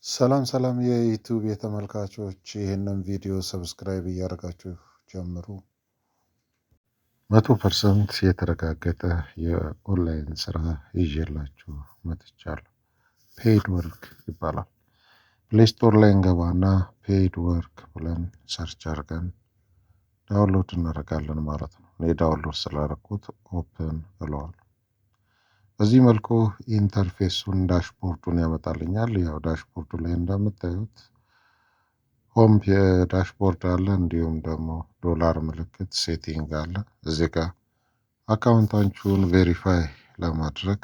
ሰላም ሰላም የዩቲዩብ የተመልካቾች ይህንን ቪዲዮ ሰብስክራይብ እያደረጋችሁ ጀምሩ። 100% የተረጋገጠ የኦንላይን ስራ ይዤላችሁ መጥቻለሁ። ፔይድ ወርክ ይባላል። ፕሌይ ስቶር ላይ እንገባና ፔይድ ወርክ ብለን ሰርች አድርገን ዳውንሎድ እናደርጋለን ማለት ነው። እኔ ዳውንሎድ ስላደረኩት ኦፕን እለዋለሁ። በዚህ መልኩ ኢንተርፌሱን ዳሽቦርዱን ያመጣልኛል። ያው ዳሽቦርዱ ላይ እንደምታዩት ሆም ዳሽቦርድ አለ፣ እንዲሁም ደግሞ ዶላር ምልክት ሴቲንግ አለ። እዚህ ጋር አካውንታችሁን ቬሪፋይ ለማድረግ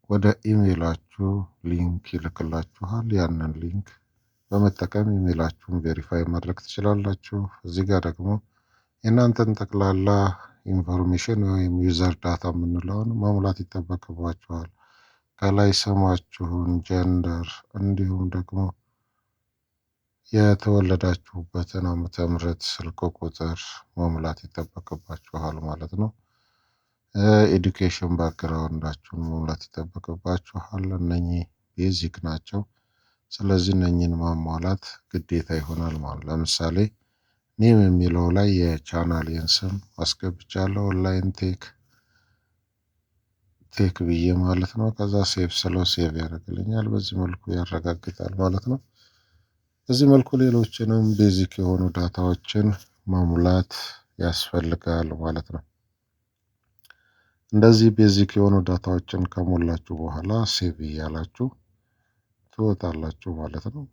ወደ ኢሜይላችሁ ሊንክ ይልክላችኋል። ያንን ሊንክ በመጠቀም ኢሜይላችሁን ቬሪፋይ ማድረግ ትችላላችሁ። እዚህ ጋር ደግሞ የእናንተን ጠቅላላ ኢንፎርሜሽን ወይም ዩዘር ዳታ የምንለውን መሙላት ይጠበቅባችኋል። ከላይ ስማችሁን፣ ጀንደር እንዲሁም ደግሞ የተወለዳችሁበትን ዓመተ ምህረት ስልክ ቁጥር መሙላት ይጠበቅባችኋል ማለት ነው። ኤዱኬሽን ባክግራውንዳችሁን መሙላት ይጠበቅባችኋል። እነኚህ ቤዚክ ናቸው። ስለዚህ እነኚህን ማሟላት ግዴታ ይሆናል ማለት ለምሳሌ ኔም የሚለው ላይ የቻናሌን ስም አስገብቻለሁ። ኦንላይን ቴክ ብዬ ማለት ነው። ከዛ ሴቭ ስለው ሴቭ ያደርግልኛል። በዚህ መልኩ ያረጋግጣል ማለት ነው። በዚህ መልኩ ሌሎችንም ቤዚክ የሆኑ ዳታዎችን ማሙላት ያስፈልጋል ማለት ነው። እንደዚህ ቤዚክ የሆኑ ዳታዎችን ከሞላችሁ በኋላ ሴቭ እያላችሁ ትወጣላችሁ ማለት ነው።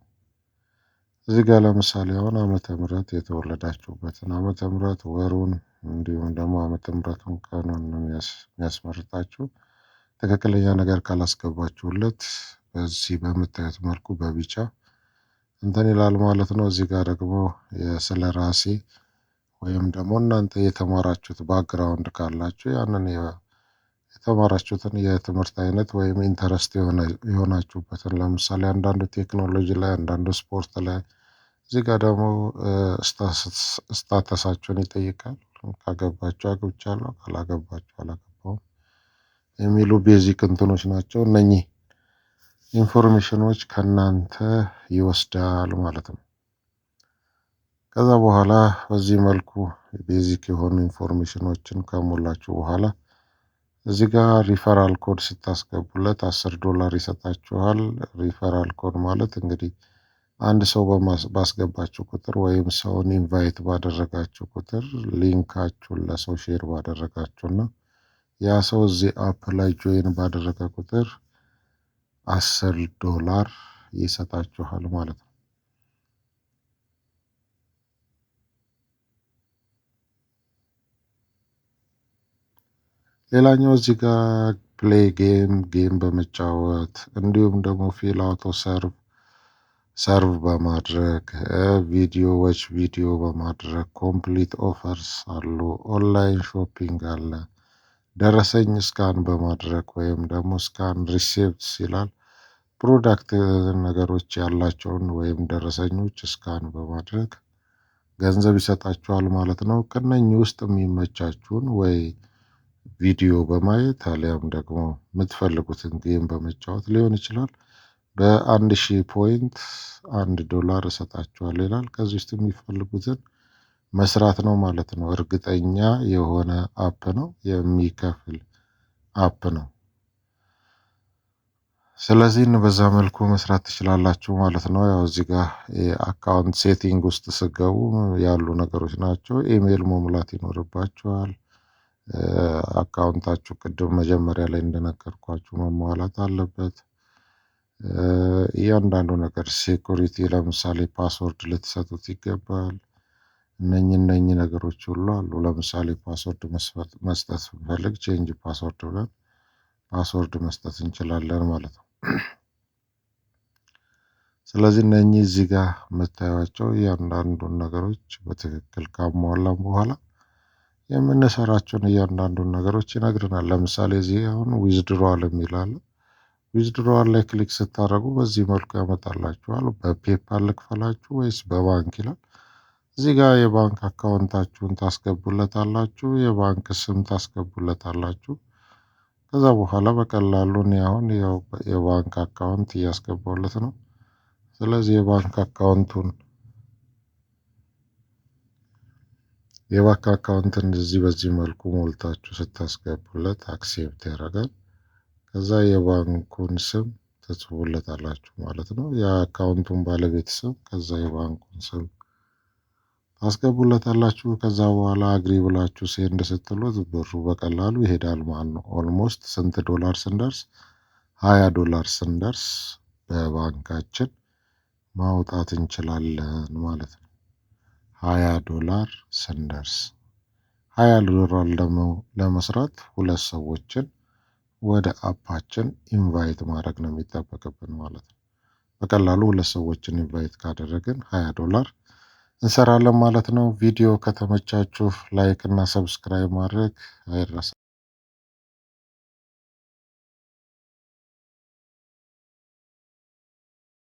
እዚህ ጋር ለምሳሌ አሁን ዓመተ ምህረት የተወለዳችሁበትን ዓመተ ምህረት ወሩን፣ እንዲሁም ደግሞ ዓመተ ምህረቱን ቀኑን ነው የሚያስመርጣችሁ። ትክክለኛ ነገር ካላስገባችሁለት በዚህ በምታዩት መልኩ በቢጫ እንትን ይላል ማለት ነው። እዚህ ጋር ደግሞ ስለ ራሴ ወይም ደግሞ እናንተ የተማራችሁት ባክግራውንድ ካላችሁ ያንን የተማራችሁትን የትምህርት አይነት ወይም ኢንተረስት የሆናችሁበትን ለምሳሌ አንዳንዱ ቴክኖሎጂ ላይ፣ አንዳንዱ ስፖርት ላይ፣ እዚህ ጋር ደግሞ ስታተሳችሁን ይጠይቃል። ካገባችሁ አግብቻለሁ፣ ካላገባችሁ አላገባውም የሚሉ ቤዚክ እንትኖች ናቸው። እነኚህ ኢንፎርሜሽኖች ከእናንተ ይወስዳል ማለት ነው። ከዛ በኋላ በዚህ መልኩ ቤዚክ የሆኑ ኢንፎርሜሽኖችን ከሞላችሁ በኋላ እዚህ ጋር ሪፈራል ኮድ ስታስገቡለት $10 ይሰጣችኋል። ሪፈራል ኮድ ማለት እንግዲህ አንድ ሰው ባስገባችሁ ቁጥር ወይም ሰውን ኢንቫይት ባደረጋችሁ ቁጥር ሊንካችሁን ለሰው ሼር ባደረጋችሁና ያ ሰው እዚህ አፕ ላይ ጆይን ባደረገ ቁጥር $10 ይሰጣችኋል ማለት ነው። ሌላኛው እዚህ ጋር ፕሌይ ጌም በመጫወት እንዲሁም ደግሞ ፊል አውቶ ሰርቭ በማድረግ ቪዲዮ በማድረግ ኮምፕሊት ኦፈርስ አሉ። ኦንላይን ሾፒንግ አለ። ደረሰኝ ስካን በማድረግ ወይም ደግሞ ስካን ሪሲፕትስ ይላል። ፕሮዳክት ነገሮች ያላቸውን ወይም ደረሰኞች ስካን በማድረግ ገንዘብ ይሰጣችኋል ማለት ነው። ከነኚህ ውስጥ የሚመቻችሁን ወይ ቪዲዮ በማየት አሊያም ደግሞ የምትፈልጉትን ጌም በመጫወት ሊሆን ይችላል። በ1000 ፖይንት $1 እሰጣችኋል ይላል። ከዚህ ውስጥ የሚፈልጉትን መስራት ነው ማለት ነው። እርግጠኛ የሆነ አፕ ነው፣ የሚከፍል አፕ ነው። ስለዚህ በዛ መልኩ መስራት ትችላላችሁ ማለት ነው። ያው እዚህ ጋር የአካውንት ሴቲንግ ውስጥ ስገቡ ያሉ ነገሮች ናቸው። ኢሜይል መሙላት ይኖርባችኋል። አካውንታችሁ ቅድም መጀመሪያ ላይ እንደነገርኳችሁ መሟላት አለበት። እያንዳንዱ ነገር ሴኩሪቲ፣ ለምሳሌ ፓስወርድ ልትሰጡት ይገባል። እነኚህ ነገሮች ሁሉ አሉ። ለምሳሌ ፓስወርድ መስጠት ብንፈልግ ቼንጅ ፓስወርድ ብለን ፓስወርድ መስጠት እንችላለን ማለት ነው። ስለዚህ እነኚህ እዚህ ጋር የምታዩቸው እያንዳንዱን ነገሮች በትክክል ካሟላን በኋላ የምንሰራቸውን እያንዳንዱን ነገሮች ይነግረናል። ለምሳሌ እዚህ አሁን ዊዝድሮዋል የሚል አለ። ዊዝድሮዋል ላይ ክሊክ ስታደርጉ በዚህ መልኩ ያመጣላችኋል። በፔፓል ልክፈላችሁ ወይስ በባንክ ይላል። እዚህ ጋር የባንክ አካውንታችሁን ታስገቡለታላችሁ፣ የባንክ ስም ታስገቡለታላችሁ። ከዛ በኋላ በቀላሉ እኔ አሁን የባንክ አካውንት እያስገባሁለት ነው። ስለዚህ የባንክ አካውንትን እዚህ በዚህ መልኩ ሞልታችሁ ስታስገቡለት አክሴፕት ያደርጋል። ከዛ የባንኩን ስም ትጽፉለታላችሁ ማለት ነው። የአካውንቱን ባለቤት ስም፣ ከዛ የባንኩን ስም ታስገቡለታላችሁ። ከዛ በኋላ አግሪ ብላችሁ ሴንድ ስትሉት ብሩ በቀላሉ ይሄዳል ማለት ነው። ኦልሞስት ስንት ዶላር ስንደርስ $20 ስንደርስ በባንካችን ማውጣት እንችላለን ማለት ነው። $20 ስንደርስ $20 ደግሞ ለመስራት ሁለት ሰዎችን ወደ አፓችን ኢንቫይት ማድረግ ነው የሚጠበቅብን ማለት ነው። በቀላሉ ሁለት ሰዎችን ኢንቫይት ካደረግን $20 እንሰራለን ማለት ነው። ቪዲዮ ከተመቻችሁ ላይክ እና ሰብስክራይብ ማድረግ አይረሳ።